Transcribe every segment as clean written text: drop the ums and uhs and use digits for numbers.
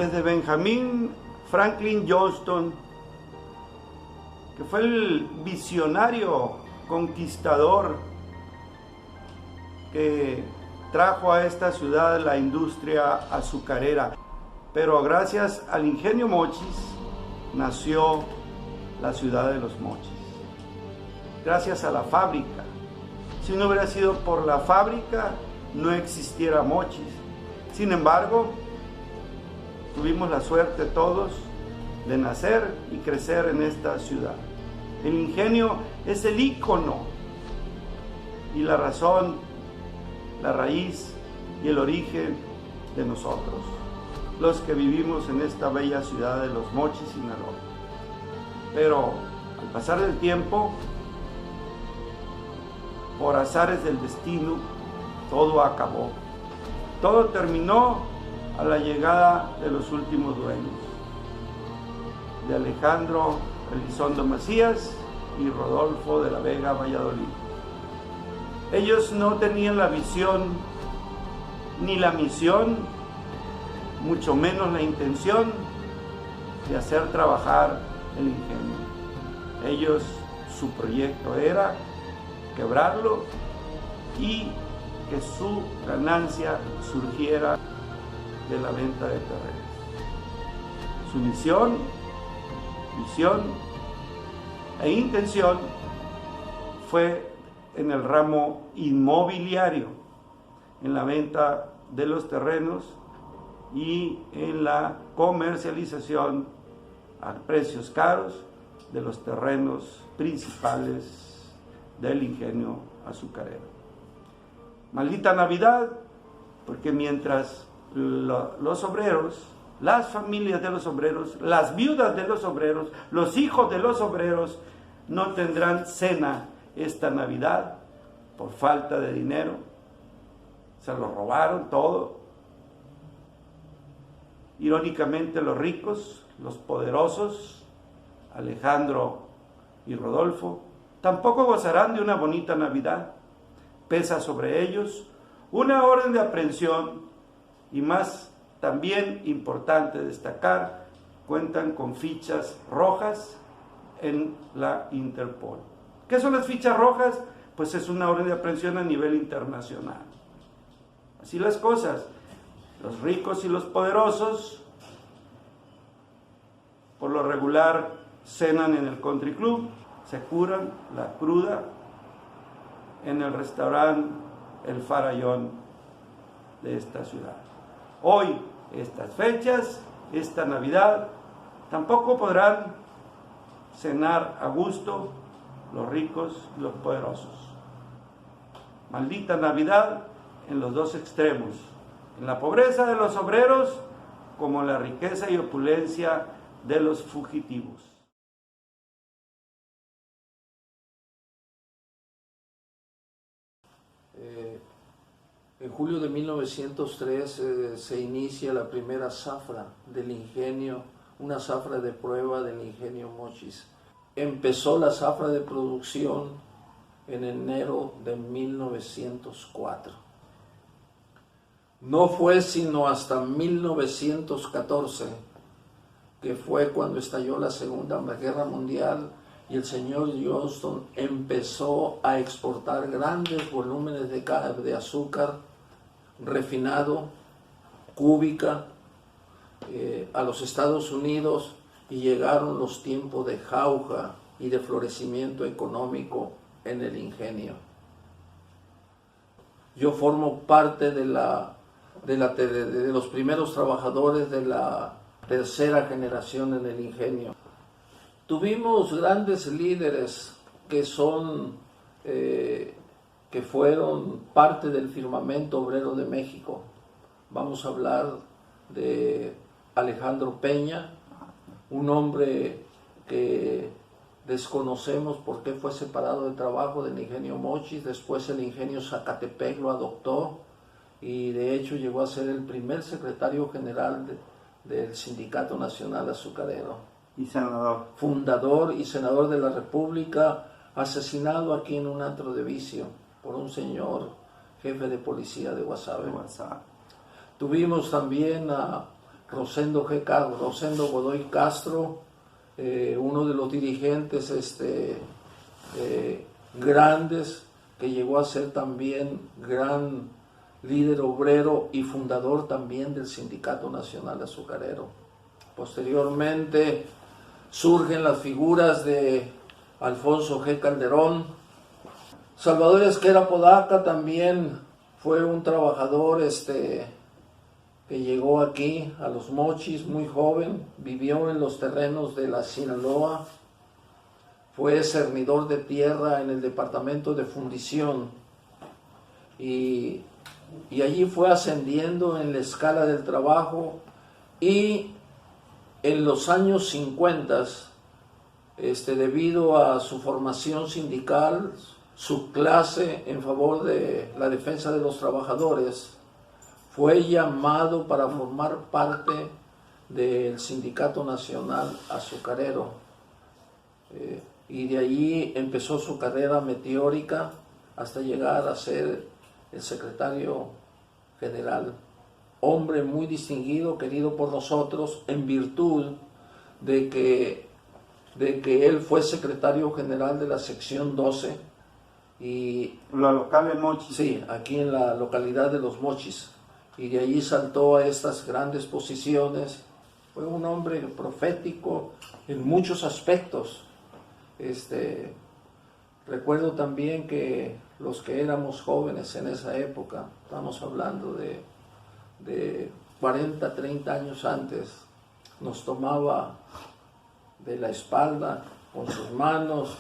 desde Benjamin Franklin Johnston, que fue el visionario conquistador que trajo a esta ciudad la industria azucarera. Pero gracias al ingenio Mochis nació la ciudad de los Mochis. Gracias a la fábrica. Si no hubiera sido por la fábrica, no existiera Mochis. Sin embargo, tuvimos la suerte todos de nacer y crecer en esta ciudad. El ingenio es el ícono y la razón, la raíz y el origen de nosotros, los que vivimos en esta bella ciudad de Los Mochis, Sinaloa. Pero al pasar del tiempo, por azares del destino, todo acabó. Todo terminó a la llegada de los últimos dueños, de Alejandro Elizondo Macías y Rodolfo de la Vega Valladolid. Ellos no tenían la visión ni la misión, mucho menos la intención de hacer trabajar el ingenio. Ellos, su proyecto era quebrarlo y que su ganancia surgiera de la venta de terrenos. Su misión, visión e intención fue en el ramo inmobiliario, en la venta de los terrenos y en la comercialización a precios caros de los terrenos principales del ingenio azucarero. Maldita Navidad, porque mientras los obreros, las familias de los obreros, las viudas de los obreros, los hijos de los obreros no tendrán cena esta Navidad por falta de dinero, se lo robaron todo. Irónicamente, los ricos, los poderosos, Alejandro y Rodolfo, tampoco gozarán de una bonita Navidad. Pesa sobre ellos una orden de aprehensión y, más también importante destacar, cuentan con fichas rojas en la Interpol. ¿Qué son las fichas rojas? Pues es una orden de aprehensión a nivel internacional. Así las cosas. Los ricos y los poderosos, por lo regular, cenan en el country club, se curan la cruda en el restaurante El Farallón de esta ciudad. Hoy, estas fechas, esta Navidad, tampoco podrán cenar a gusto los ricos y los poderosos. Maldita Navidad en los dos extremos, en la pobreza de los obreros como en la riqueza y opulencia de los fugitivos. En julio de 1903 se inicia la primera zafra del ingenio, una zafra de prueba del ingenio Mochis. Empezó la zafra de producción en enero de 1904. No fue sino hasta 1914, que fue cuando estalló la Segunda Guerra Mundial, y el señor Johnston empezó a exportar grandes volúmenes de azúcar refinado, cúbica, a los Estados Unidos, y llegaron los tiempos de jauja y de florecimiento económico en el ingenio. Yo formo parte de los primeros trabajadores de la tercera generación en el ingenio. Tuvimos grandes líderes que fueron parte del firmamento obrero de México. Vamos a hablar de Alejandro Peña, un hombre que desconocemos por qué fue separado del trabajo del ingenio Mochis. Después el ingenio Zacatepec lo adoptó y de hecho llegó a ser el primer secretario general del Sindicato Nacional Azucarero. Y senador. Fundador y senador de la República, asesinado aquí en un antro de vicio por un señor jefe de policía de Guasave. Tuvimos también a Rosendo Godoy Castro, uno de los dirigentes grandes, que llegó a ser también gran líder obrero y fundador también del Sindicato Nacional Azucarero. Posteriormente surgen las figuras de Alfonso G. Calderón. Salvador Esquera Podaca también fue un trabajador que llegó aquí a Los Mochis muy joven, vivió en los terrenos de la Sinaloa, fue cernidor de tierra en el departamento de fundición y allí fue ascendiendo en la escala del trabajo, y en los años 50, debido a su formación sindical, su clase en favor de la defensa de los trabajadores, fue llamado para formar parte del Sindicato Nacional Azucarero. Y de allí empezó su carrera meteórica hasta llegar a ser el secretario general. Hombre muy distinguido, querido por nosotros, en virtud de que él fue secretario general de la sección 12. Y la local de Mochis. Sí, aquí en la localidad de Los Mochis. Y de allí saltó a estas grandes posiciones. Fue un hombre profético en muchos aspectos. Recuerdo también que los que éramos jóvenes en esa época, estamos hablando de 40, 30 años antes, nos tomaba de la espalda con sus manos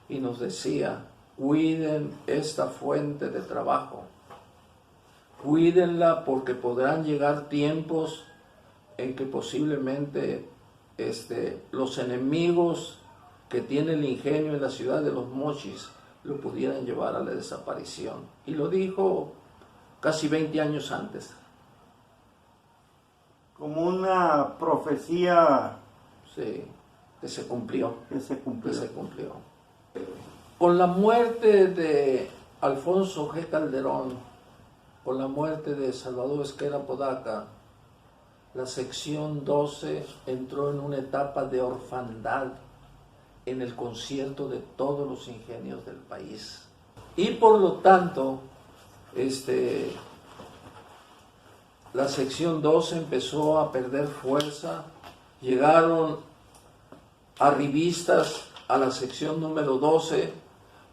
y nos decía: cuiden esta fuente de trabajo, cuídenla, porque podrán llegar tiempos en que posiblemente los enemigos que tiene el ingenio en la ciudad de Los Mochis lo pudieran llevar a la desaparición. Y lo dijo casi 20 años antes. Como una profecía. Sí, que se cumplió. Que se cumplió. Con la muerte de Alfonso G. Calderón, con la muerte de Salvador Esquera Podaca, la sección 12 entró en una etapa de orfandad en el concierto de todos los ingenios del país. Y por lo tanto, la sección 12 empezó a perder fuerza. Llegaron arribistas a la sección número 12,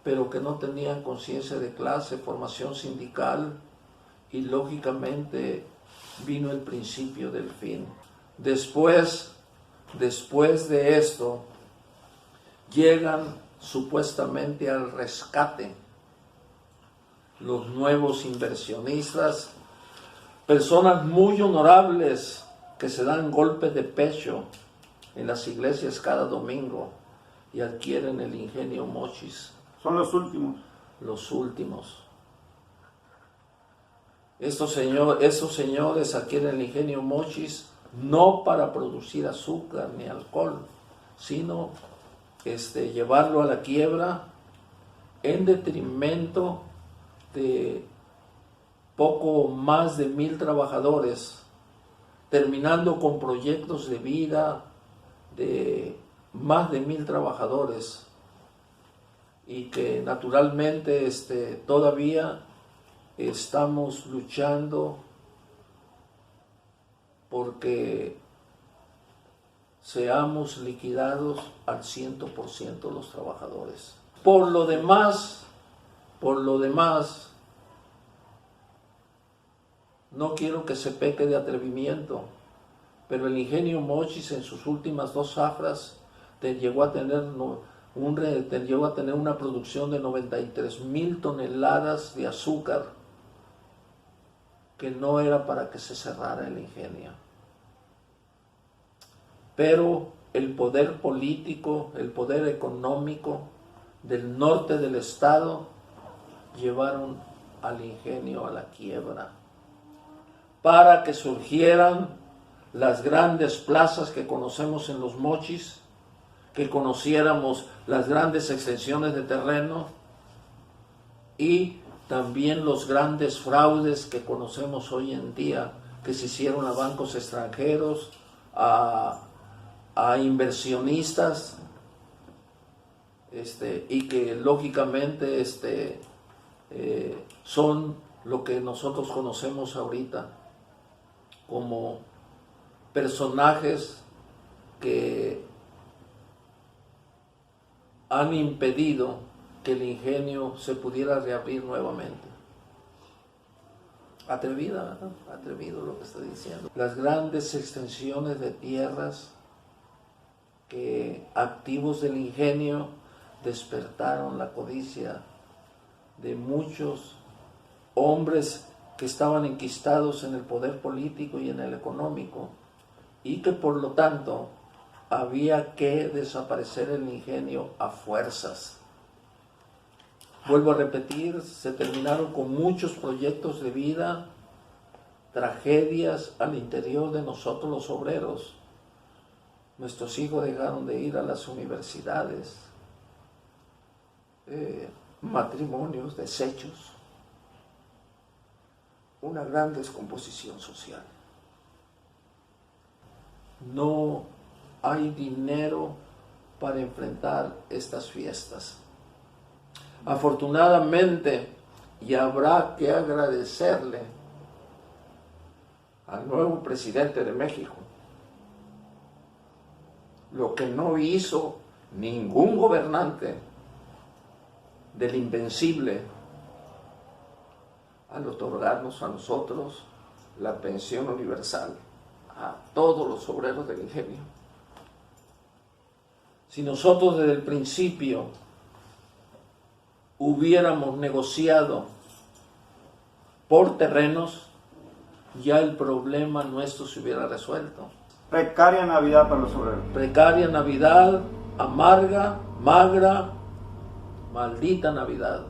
pero que no tenían conciencia de clase, formación sindical, y lógicamente vino el principio del fin. Después de esto, llegan supuestamente al rescate los nuevos inversionistas, personas muy honorables que se dan golpes de pecho en las iglesias cada domingo y adquieren el ingenio Mochis. Son los últimos. Los últimos. Estos señores adquieren el ingenio Mochis no para producir azúcar ni alcohol, sino llevarlo a la quiebra en detrimento de poco más de 1,000 trabajadores, terminando con proyectos de vida de más de 1,000 trabajadores, y que naturalmente todavía estamos luchando porque seamos liquidados al 100% los trabajadores. Por lo demás, no quiero que se peque de atrevimiento, pero el ingenio Mochis en sus últimas 2 zafras llegó a tener una producción de 93,000 toneladas de azúcar, que no era para que se cerrara el ingenio. Pero el poder político, el poder económico del norte del estado llevaron al ingenio a la quiebra, para que surgieran las grandes plazas que conocemos en Los Mochis, que conociéramos las grandes extensiones de terreno y también los grandes fraudes que conocemos hoy en día que se hicieron a bancos extranjeros, a inversionistas, y que lógicamente son lo que nosotros conocemos ahorita como personajes que han impedido que el ingenio se pudiera reabrir nuevamente. Atrevida, ¿verdad? Atrevido lo que estoy diciendo. Las grandes extensiones de tierras que activos del ingenio despertaron la codicia de muchos hombres que estaban enquistados en el poder político y en el económico, y que por lo tanto había que desaparecer el ingenio a fuerzas. Vuelvo a repetir, se terminaron con muchos proyectos de vida, tragedias al interior de nosotros los obreros. Nuestros hijos dejaron de ir a las universidades, matrimonios, desechos, una gran descomposición social. No hay dinero para enfrentar estas fiestas. Afortunadamente, y habrá que agradecerle al nuevo presidente de México, lo que no hizo ningún gobernante del Invencible al otorgarnos a nosotros la pensión universal, a todos los obreros del ingenio. Si nosotros desde el principio hubiéramos negociado por terrenos, ya el problema nuestro se hubiera resuelto. Precaria Navidad para los obreros. Precaria Navidad, amarga, magra, maldita Navidad.